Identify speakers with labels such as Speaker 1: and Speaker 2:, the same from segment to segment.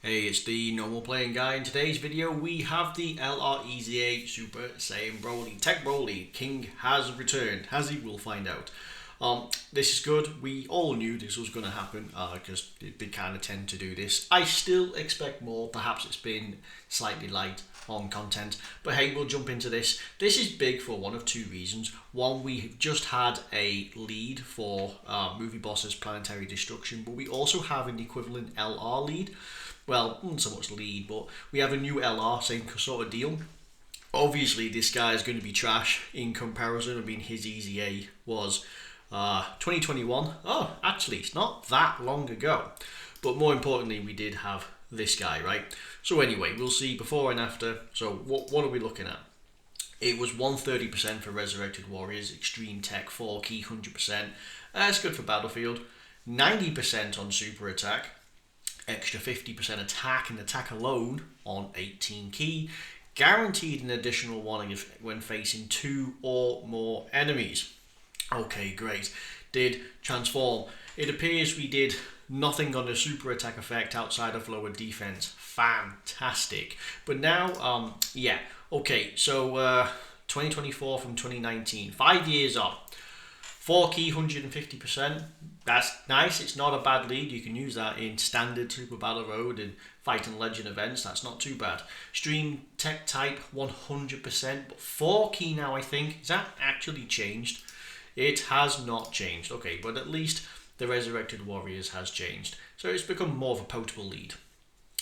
Speaker 1: Hey, it's the normal playing guy. In today's video, we have the LREZA Super Saiyan Broly. Tech Broly King has returned. Has he? We'll find out. This is good. We all knew this was going to happen because they kind of tend to do this. I still expect more. Perhaps it's been slightly light on content. But hey, we'll jump into this. This is big for one of two reasons. One, we just had a lead for Movie Boss's Planetary Destruction, but we also have an equivalent LR lead. Well, not so much lead, but we have a new LR, same sort of deal. Obviously, this guy is going to be trash in comparison. I mean, his EZA was 2021. Oh, actually, it's not that long ago. But more importantly, we did have this guy, right? So anyway, we'll see before and after. So what are we looking at? It was 130% for Resurrected Warriors, Extreme Tech 4 key, 100%. That's good for Battlefield. 90% on Super Attack. Extra 50% attack and attack alone on 18 key. Guaranteed an additional one when facing 2 or more enemies. Okay, great. Did transform. It appears we did nothing on the super attack effect outside of lower defense. Fantastic. But now, yeah. Okay, so 2024 from 2019. 5 years on. 4 key, 150%. That's nice. It's not a bad lead. You can use that in standard Super Battle Road and Fight and Legend events. That's not too bad. Stream Tech Type 100%. But 4 key now, I think. Is that actually changed? It has not changed. Okay, but at least the Resurrected Warriors has changed. So it's become more of a potable lead.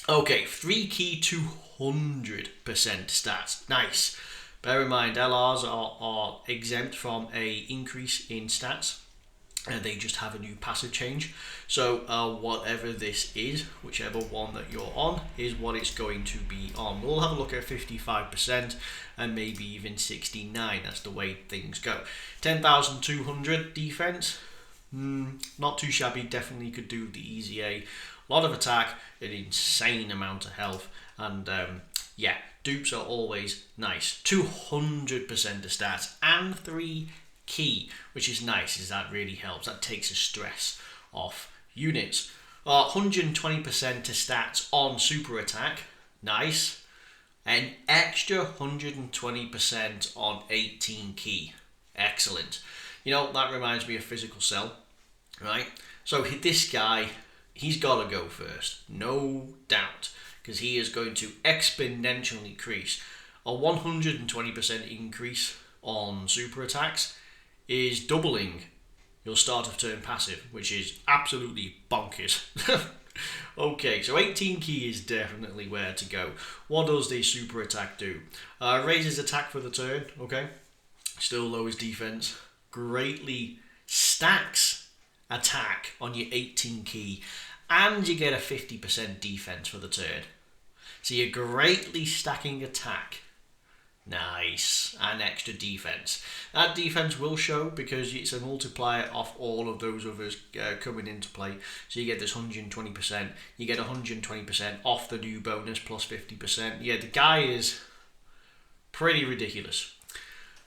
Speaker 1: Okay, 3 key, 200% stats. Nice. Bear in mind, LRs are exempt from a increase in stats. They just have a new passive change. So whatever this is, whichever one that you're on, is what it's going to be on. We'll have a look at 55% and maybe even 69. That's the way things go. 10,200 defense. Not too shabby. Definitely could do the EZA. A lot of attack, an insane amount of health, and yeah, dupes are always nice. 200% of stats and 3 key, which is nice, as that really helps. That takes the stress off units. 120% to stats on super attack, nice. An extra 120% on 18 key, excellent. You know, that reminds me of Physical Cell, right? So this guy, he's got to go first, no doubt, because he is going to exponentially increase. A 120% increase on super attacks is doubling your start of turn passive, which is absolutely bonkers. Okay, so 18 key is definitely where to go. What does the super attack do? Raises attack for the turn, okay. Still lowers defense. Greatly stacks attack on your 18 key. And you get a 50% defense for the turn. So you're greatly stacking attack. Nice. And extra defense. That defense will show because it's a multiplier off all of those others coming into play. So you get this 120%. You get 120% off the new bonus plus 50%. Yeah, the guy is pretty ridiculous.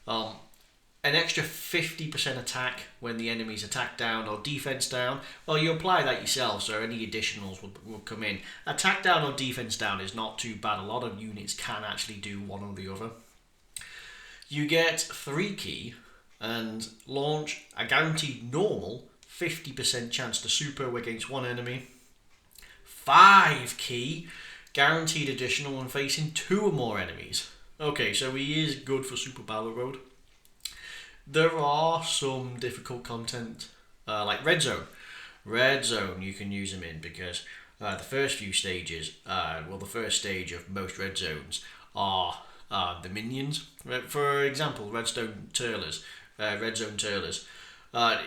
Speaker 1: An extra 50% attack when the enemy's attack down or defense down. Well, you apply that yourself, so any additionals will come in. Attack down or defense down is not too bad. A lot of units can actually do one or the other. You get 3 key and launch a guaranteed normal 50% chance to super against one enemy. 5 key, guaranteed additional when facing 2 or more enemies. Okay, so he is good for Super Battle Road. There are some difficult content, like Red Zone. Red Zone you can use them in because the first few stages, well, the first stage of most Red Zones are the minions. For example, Red Zone Turlers.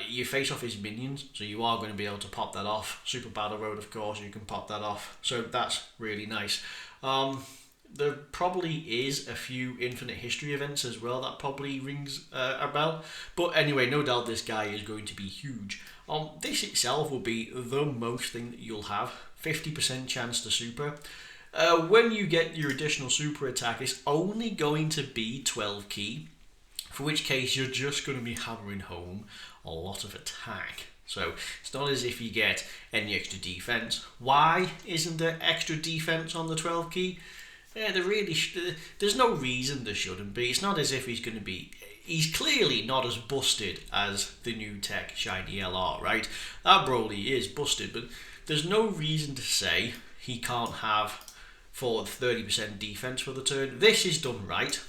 Speaker 1: You face off his minions, so you are going to be able to pop that off. Super Battle Road, of course, you can pop that off. So that's really nice. There probably is a few Infinite History events as well. That probably rings a bell. But anyway, no doubt this guy is going to be huge. This itself will be the most thing that you'll have. 50% chance to super. When you get your additional super attack, it's only going to be 12 key. For which case, you're just going to be hammering home a lot of attack. So it's not as if you get any extra defense. Why isn't there extra defense on the 12 key? Yeah, there's no reason there shouldn't be. It's not as if he's going to be. He's clearly not as busted as the new tech shiny LR, right? That Broly is busted, but there's no reason to say he can't have for 30% defense for the turn. This is done right.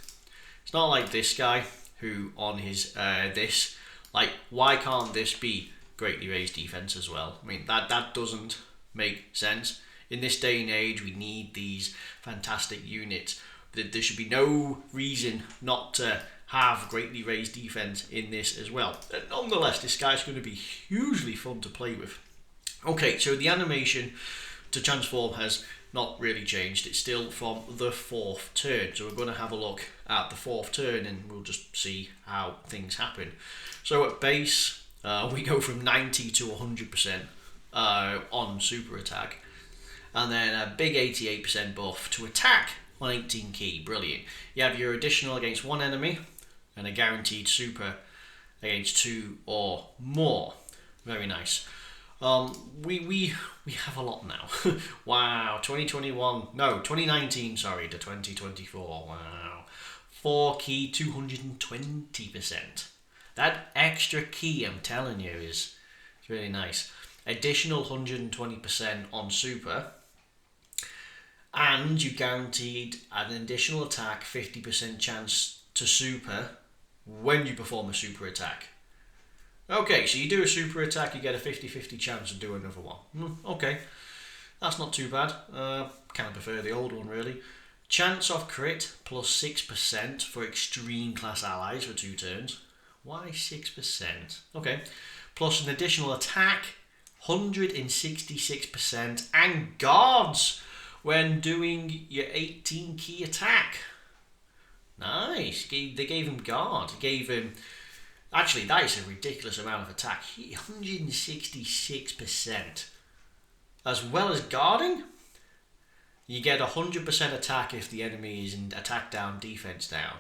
Speaker 1: It's not like this guy who on his this, like, why can't this be greatly raised defense as well? I mean, that doesn't make sense. In this day and age, we need these fantastic units. There should be no reason not to have greatly raised defense in this as well. And nonetheless, this guy's going to be hugely fun to play with. Okay, so the animation to transform has not really changed. It's still from the 4th turn. So we're going to have a look at the 4th turn and we'll just see how things happen. So at base, we go from 90 to 100% on super attack. And then a big 88% buff to attack on 18 key. Brilliant. You have your additional against one enemy and a guaranteed super against 2 or more. Very nice. We have a lot now. Wow, 2019, sorry, to 2024. Wow. 4 key, 220%. That extra key, I'm telling you, is really nice. Additional 120% on super. And you guaranteed an additional attack, 50% chance to super when you perform a super attack. Okay, so you do a super attack, you get a 50-50 chance of doing another one. Okay, that's not too bad. Kind of prefer the old one, really. Chance of crit plus 6% for extreme class allies for 2 turns. Why 6%? Okay, plus an additional attack, 166%, and guards when doing your 18 key attack. Nice. They gave him guard. Gave him. Actually, that is a ridiculous amount of attack. 166%. As well as guarding, you get 100% attack if the enemy is in attack down, defense down.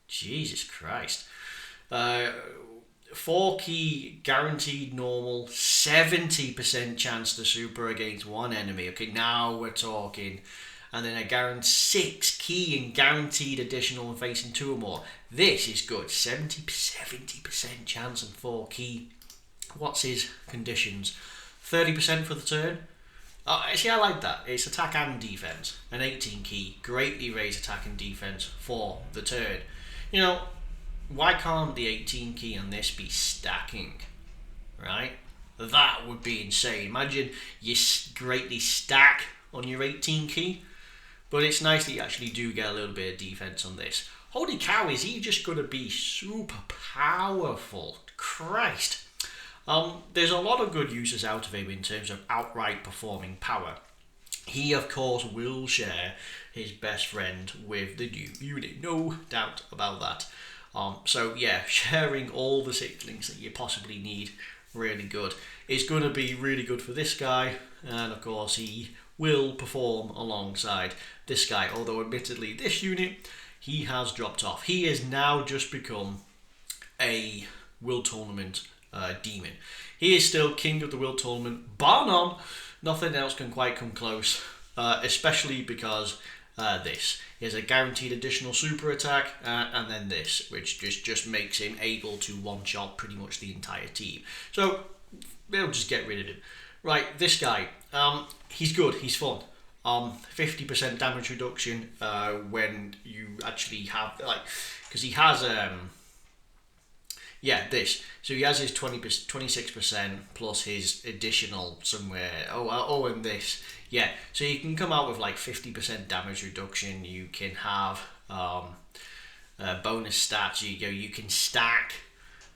Speaker 1: Jesus Christ. 4 key guaranteed normal, 70% chance to super against one enemy. Okay, now we're talking. And then a guaranteed 6 key and guaranteed additional and facing 2 or more. This is good. 70% chance and 4 key. What's his conditions? 30% for the turn. See, I like that. It's attack and defense. An 18 key, greatly raise attack and defense for the turn. You know, why can't the 18 key on this be stacking? Right? That would be insane. Imagine you greatly stack on your 18 key. But it's nice that you actually do get a little bit of defense on this. Holy cow, is he just going to be super powerful? Christ. There's a lot of good uses out of him in terms of outright performing power. He, of course, will share his best friend with the new unit. No doubt about that. So, yeah, sharing all the siblings that you possibly need, really good. It's going to be really good for this guy. And, of course, he will perform alongside this guy, although admittedly this unit he has dropped off. He has now just become a World Tournament demon. He is still king of the World Tournament, bar none. Nothing else can quite come close, especially because this. He has a guaranteed additional super attack, and then this, which just makes him able to one-shot pretty much the entire team. So they'll just get rid of him. Right, this guy, he's good, he's fun. 50% damage reduction when you actually have, like, because he has this. So he has his 26% plus his additional somewhere. And this. Yeah, so you can come out with like 50% damage reduction. You can have bonus stats. You can stack,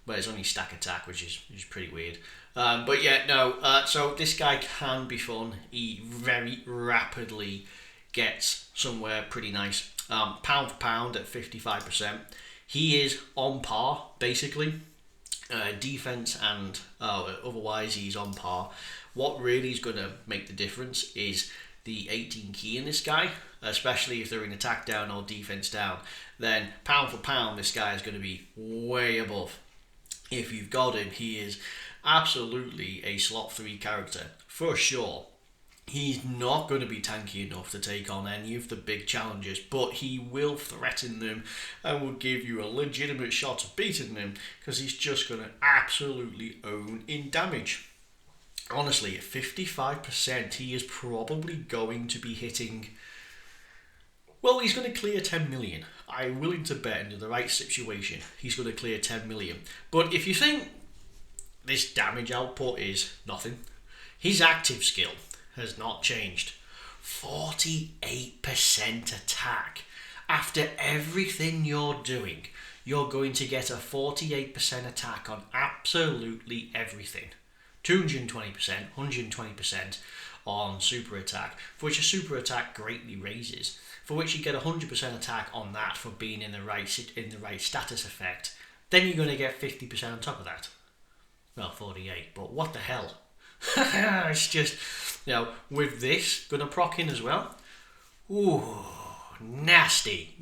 Speaker 1: but it's only stack attack, which is pretty weird. But yeah, no. So this guy can be fun. He very rapidly gets somewhere pretty nice. Pound for pound at 55%. He is on par, basically. Defense and otherwise he's on par. What really is going to make the difference is the 18 key in this guy, especially if they're in attack down or defense down. Then pound for pound, this guy is going to be way above. If you've got him, he is Absolutely a slot 3 character, for sure. He's not going to be tanky enough to take on any of the big challenges, but he will threaten them and will give you a legitimate shot at beating them because he's just going to absolutely own in damage. Honestly, at 55%, he is probably going to be hitting... Well, he's going to clear 10 million. I'm willing to bet into the right situation, he's going to clear 10 million. But if you think this damage output is nothing, his active skill has not changed. 48% attack. After everything you're doing, you're going to get a 48% attack on absolutely everything. 220%, 120% on super attack, for which a super attack greatly raises, for which you get 100% attack on that for being in the right status effect. Then you're going to get 50% on top of that. Well, 48, but what the hell? It's just, with this gonna proc in as well. Ooh, nasty.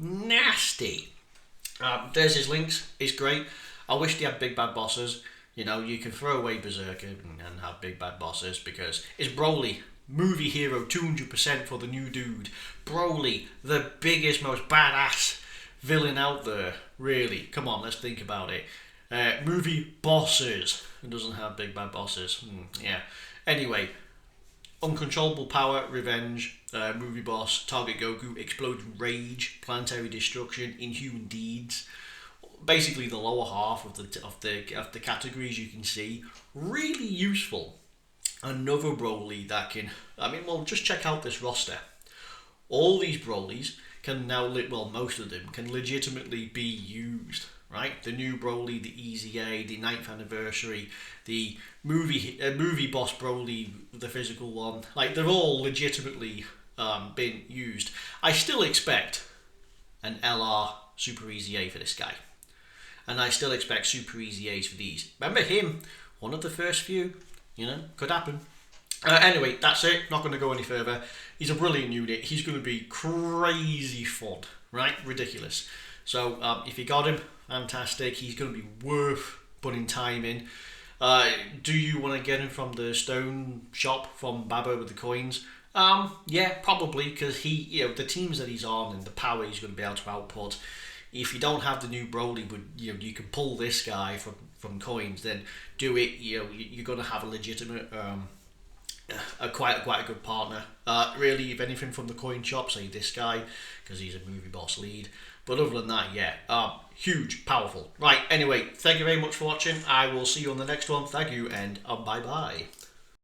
Speaker 1: There's his links. It's great. I wish they had big bad bosses. You can throw away Berserker and have big bad bosses because it's Broly, movie hero, 200% for the new dude. Broly, the biggest, most badass villain out there. Really, come on, let's think about it. Movie bosses. It doesn't have big bad bosses. Yeah. Anyway, uncontrollable power, revenge, movie boss, target Goku, exploding rage, planetary destruction, inhuman deeds. Basically, the lower half of the categories you can see, really useful. Another Broly that can, just check out this roster. All these Brolys can now, most of them can legitimately be used. Right, the new Broly, the Easy A, the 9th anniversary, the movie boss Broly, the physical one, they're all legitimately been used. I still expect an LR Super Easy A for this guy, and I still expect Super Easy A's for these. Remember him, one of the first few, could happen. Anyway, that's it, not going to go any further. He's a brilliant unit, he's going to be crazy fun, right, ridiculous. So if you got him, fantastic. He's going to be worth putting time in. Do you want to get him from the stone shop from Baba with the coins? Yeah, probably, because the teams that he's on and the power he's going to be able to output. If you don't have the new Broly, but you can pull this guy from coins, then do it. You're going to have a legitimate, quite a good partner. Really, if anything from the coin shop, say this guy, because he's a movie boss lead. But other than that, yeah, huge, powerful. Right, anyway, thank you very much for watching. I will see you on the next one. Thank you, and bye-bye.